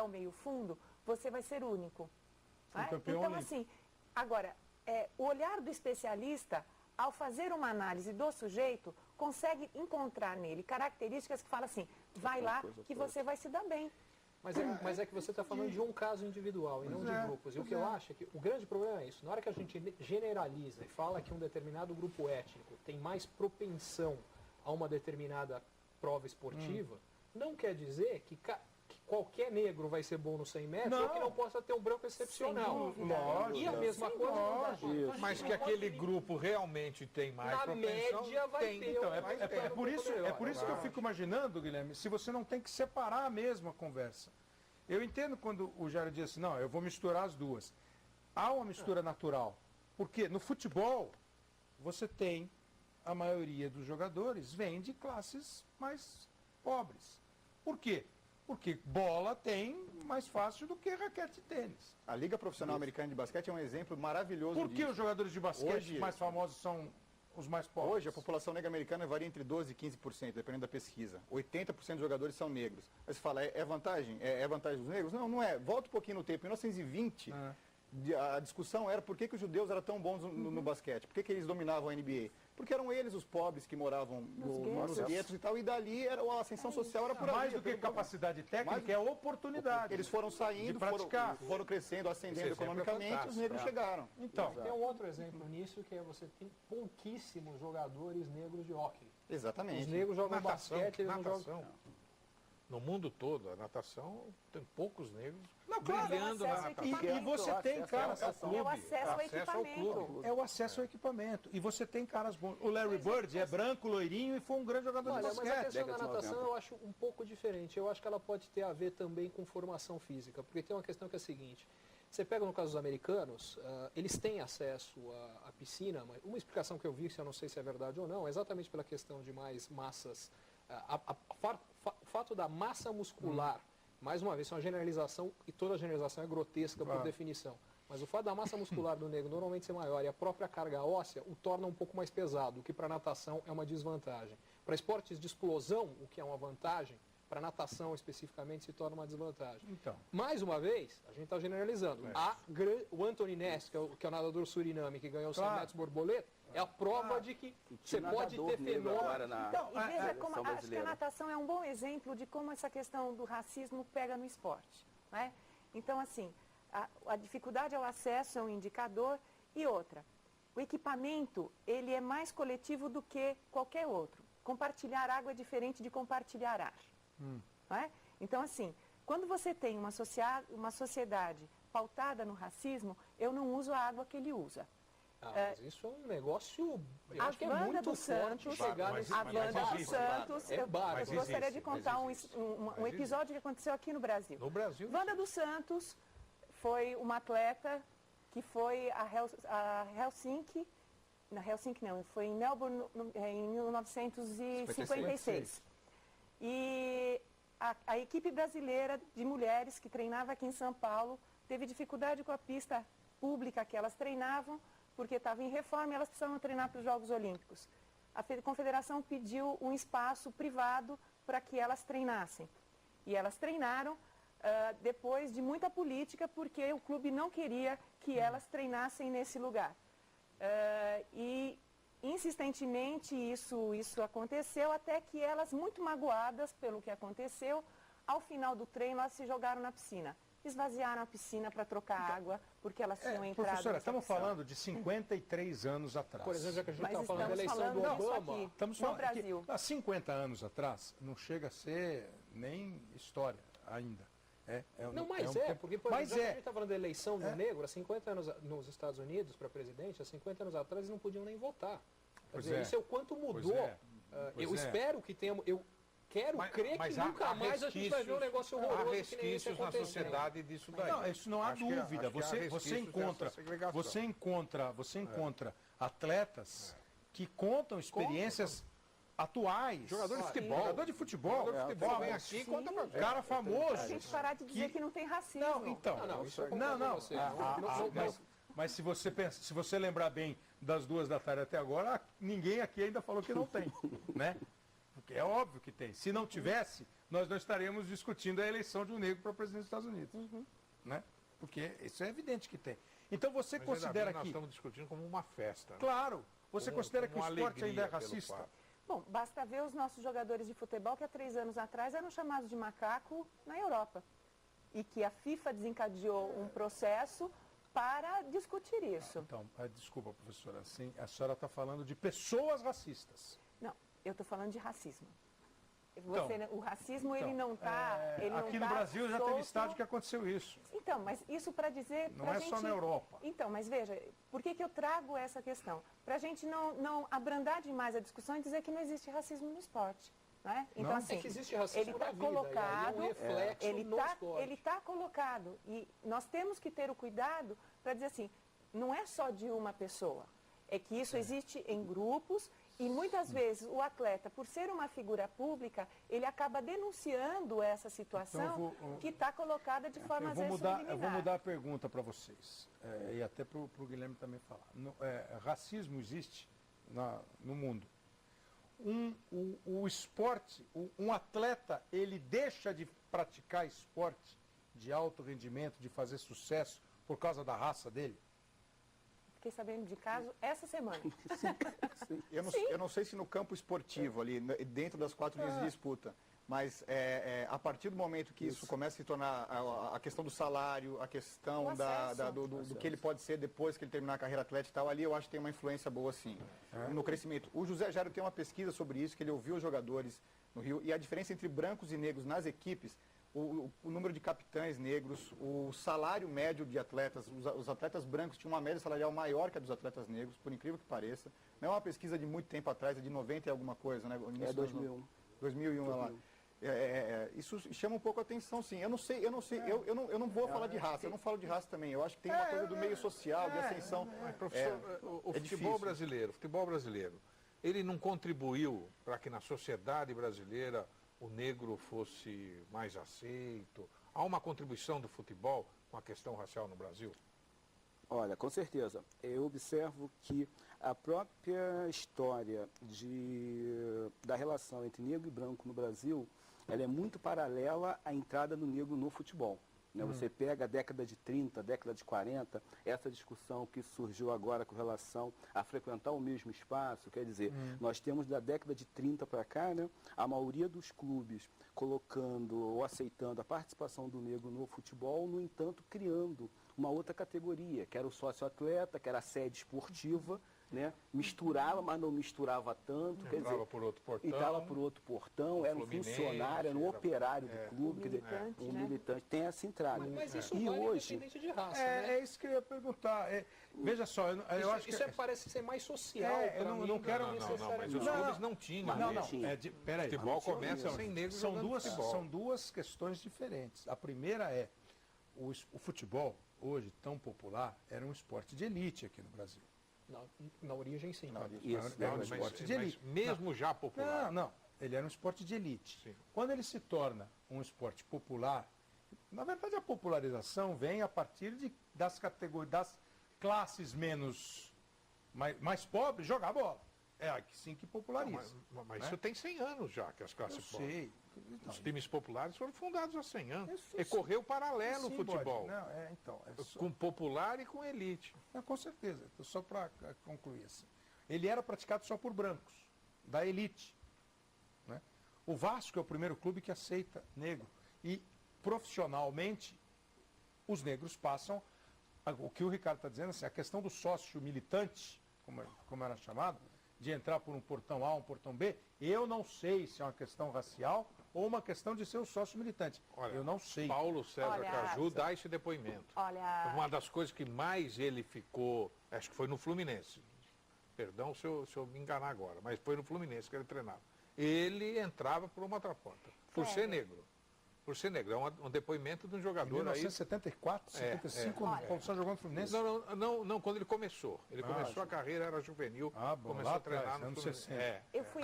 o meio fundo, você vai ser único. Né? Campeão Então, olímpico. assim, agora, o olhar do especialista, ao fazer uma análise do sujeito, consegue encontrar nele características que falam assim, vai lá que você vai se dar bem. Mas é que você está falando de um caso individual e não de grupos. E o que eu acho é que o grande problema é isso. Na hora que a gente generaliza e fala que um determinado grupo étnico tem mais propensão a uma determinada prova esportiva, não quer dizer que qualquer negro vai ser bom no 100 metros ou que não possa ter um branco excepcional. Lógico. E a mesma coisa... Mas que aquele grupo realmente tem mais Na propensão, média vai tem. ter. Então, Vai ter é por isso que eu acho. fico imaginando, Guilherme, se você não tem que separar mesmo a conversa. Eu entendo quando o Jair diz assim, não, eu vou misturar as duas. Há uma mistura natural. Porque no futebol, você tem, a maioria dos jogadores vem de classes mais pobres. Por quê? Porque bola tem mais fácil do que raquete de tênis. A Liga Profissional Americana de Basquete é um exemplo maravilhoso Por que disso. os jogadores de basquete Hoje- mais famosos são os mais pobres? Hoje, a população negra americana varia entre 12% e 15%, dependendo da pesquisa. 80% dos jogadores são negros. Aí você fala, é vantagem? É vantagem dos negros? Não, não é. Volta um pouquinho no tempo. Em 1920, a discussão era por que os judeus eram tão bons no basquete. Por que eles dominavam a NBA? Porque eram eles os pobres que moravam nos guetos e tal. E dali a ascensão social era por Mais ali. do que capacidade técnica, é oportunidade. Eles foram saindo, de praticar. foram crescendo, ascendendo Esse exemplo é economicamente, os fantástico, negros chegaram. Então, Tem um outro exemplo nisso, que é você tem pouquíssimos jogadores negros de hóquei. Exatamente. Os negros jogam Natação, basquete, eles não jogam... natação. No mundo todo, a natação tem poucos negros Não, claro, brilhando é um na acesso natação. E você tem caras... É o acesso ao equipamento. É o acesso ao equipamento. E você tem caras bons. O Larry Bird é branco, loirinho e foi um grande jogador de Olha, mas a basquete. questão da natação eu acho um pouco diferente. Eu acho que ela pode ter a ver também com formação física, porque tem uma questão que é a seguinte. Você pega no caso dos americanos, eles têm acesso à piscina, mas uma explicação que eu vi, que eu não sei se é verdade ou não, é exatamente pela questão de mais massas. O fato da massa muscular, mais uma vez, é uma generalização, e toda generalização é grotesca por definição. Mas o fato da massa muscular do negro normalmente ser maior e a própria carga óssea o torna um pouco mais pesado, o que para a natação é uma desvantagem. Para esportes de explosão, o que é uma vantagem, para natação especificamente se torna uma desvantagem. Então. Mais uma vez, a gente está generalizando. O Anthony Ness, que é o nadador suriname que ganhou 100 metros borboleta, é a prova de que você pode ter fenômeno. Então, e veja como acho que a natação é um bom exemplo de como essa questão do racismo pega no esporte. Né? Então, assim, a dificuldade ao acesso é um indicador. E outra, o equipamento, ele é mais coletivo do que qualquer outro. Compartilhar água é diferente de compartilhar ar. Não é? Então, assim, quando você tem uma sociedade pautada no racismo, eu não uso a água que ele usa. Mas isso é um negócio, eu A acho que é Wanda muito dos forte Santos, chegar nesse a Wanda dos existe. Santos, eu Mas gostaria de existe, contar um existe. episódio que aconteceu aqui no Brasil. No Brasil. Wanda dos Santos foi uma atleta que foi a Helsinki, na Helsinki não, foi em Melbourne em 1956. E a equipe brasileira de mulheres que treinava aqui em São Paulo teve dificuldade com a pista pública que elas treinavam, porque estava em reforma e elas precisavam treinar para os Jogos Olímpicos. A confederação pediu um espaço privado para que elas treinassem. E elas treinaram depois de muita política, porque o clube não queria que elas treinassem nesse lugar. E insistentemente isso aconteceu, até que elas, muito magoadas pelo que aconteceu, ao final do treino elas se jogaram na piscina. Esvaziaram a piscina para trocar água, porque elas tinham entrado... Professora, estamos piscina. falando de 53 anos atrás. Por exemplo, já que a gente Mas está falando da estamos eleição do falando disso Obama, aqui, Estamos no falando Brasil. que há 50 anos atrás, não chega a ser nem história ainda. Não, mas porque, por exemplo, a gente está falando da eleição do negro, há 50 anos nos Estados Unidos, para presidente, há 50 anos atrás eles não podiam nem votar. Quer dizer, isso é o quanto mudou. Eu espero que tenhamos... Eu quero crer que nunca mais a gente vai ver um negócio horroroso. Há resquícios na sociedade disso daí. Não, isso não há Acho dúvida. que há Você resquícios encontra, dessa segregação. você encontra atletas que contam experiências atuais. Jogador de futebol. Jogador de futebol. Jogador de futebol vem aqui e conta pra gente. Cara famoso. A gente parar de dizer que não tem racismo. Não, então. Isso eu Não, concordo não. com você. Mas se você pensa, se você lembrar bem das 2 da tarde até agora, ninguém aqui ainda falou que não tem, né? Porque é óbvio que tem. Se não tivesse, nós não estaríamos discutindo a eleição de um negro para presidente dos Estados Unidos. Né? Porque isso é evidente que tem. Então você Mas considera nós que... estamos discutindo como uma festa. Né? Claro, você considera que o uma esporte ainda é alegria pelo racista? fato. Bom, basta ver os nossos jogadores de futebol que há 3 anos atrás eram chamados de macaco na Europa. E que a FIFA desencadeou um processo para discutir isso. Então, desculpa, professora, assim, a senhora está falando de pessoas racistas. Não, eu estou falando de racismo. Então, O racismo, ele não está... aqui no Brasil já teve estádio que aconteceu isso. Então, mas isso para dizer... Não é só na Europa. Então, mas veja, por que eu trago essa questão? Para a gente não abrandar demais a discussão e dizer que não existe racismo no esporte. Né? Então, Não. assim, É que existe racismo ele está na vida, colocado, e aí é um reflexo no esporte. ele está colocado. E nós temos que ter o cuidado para dizer assim, não é só de uma pessoa. É que isso existe em grupos. E muitas vezes o atleta, por ser uma figura pública, ele acaba denunciando essa situação que está colocada de forma às vezes subliminar. Eu vou mudar a pergunta para vocês, e até para o Guilherme também falar. Racismo existe no mundo. O esporte, um atleta, ele deixa de praticar esporte de alto rendimento, de fazer sucesso por causa da raça dele? Fiquei sabendo de caso essa semana. Eu não sei se no campo esportivo, ali, dentro das 4 linhas de disputa, mas a partir do momento que isso começa a se tornar a questão do salário, a questão do que ele pode ser depois que ele terminar a carreira atlética e tal, ali eu acho que tem uma influência boa, sim, no crescimento. O José Jairo tem uma pesquisa sobre isso, que ele ouviu os jogadores no Rio, e a diferença entre brancos e negros nas equipes, o número de capitães negros, o salário médio de atletas, os atletas brancos tinham uma média salarial maior que a dos atletas negros, por incrível que pareça. Não é uma pesquisa de muito tempo atrás, é de 90 e alguma coisa, né? 2001. 2001, lá. Isso chama um pouco a atenção, sim. Eu não vou falar de raça, eu não falo de raça também. Eu acho que tem uma coisa do meio social, de ascensão. Mas, professor, o futebol brasileiro, ele não contribuiu para que na sociedade brasileira o negro fosse mais aceito? Há uma contribuição do futebol com a questão racial no Brasil? Olha, com certeza. Eu observo que a própria história da relação entre negro e branco no Brasil, ela é muito paralela à entrada do negro no futebol. Né? Você pega a década de 30, a década de 40, essa discussão que surgiu agora com relação a frequentar o mesmo espaço, quer dizer, nós temos da década de 30 para cá, né, a maioria dos clubes colocando ou aceitando a participação do negro no futebol, no entanto, criando uma outra categoria, que era o sócio-atleta, que era a sede esportiva, né? Misturava, mas não misturava tanto. Quer dizer, por outro portão. Entrava por outro portão, era um funcionário, era um operário do clube, quer dizer, um militante. Tem essa entrada. Mas isso e vale hoje, independente de raça, né? É isso que eu ia perguntar. Veja só, eu acho que... Isso parece ser mais social. eu não quero... Não, mas os clubes não tinham. Não. Peraí. O futebol começa sem negros jogando futebol. São duas questões diferentes. A primeira é, o futebol, hoje tão popular, era um esporte de elite aqui no Brasil. Na origem, sim. Era um esporte de elite. Mesmo já popular. Não. Ele era um esporte de elite. Sim. Quando ele se torna um esporte popular, na verdade a popularização vem a partir das categorias, das classes mais pobres jogar bola. É assim que populariza. Mas né? isso tem 100 anos já, que as classes Eu sei. Os times populares foram fundados há 100 anos. Isso E correu paralelo o sim, futebol. Não, Com popular e com elite. com certeza. Só para concluir assim. Ele era praticado só por brancos, da elite. Né? O Vasco é o primeiro clube que aceita negro. E profissionalmente, os negros passam... O que o Ricardo está dizendo, assim, a questão do sócio militante, como era chamado, de entrar por um portão A, um portão B, eu não sei se é uma questão racial ou uma questão de ser o sócio militante. Olha, eu não sei. Paulo César Caju dá esse depoimento. Uma das coisas que mais ele ficou, acho que foi no Fluminense, perdão se eu me enganar agora, mas foi no Fluminense que ele treinava. Ele entrava por uma outra porta, por ser negro. Por ser negro. É um depoimento de um jogador. Em 1974, 75, quando você jogou no Fluminense? Não, quando ele começou. Ele começou a carreira, era juvenil, começou a treinar no Fluminense. Eu fui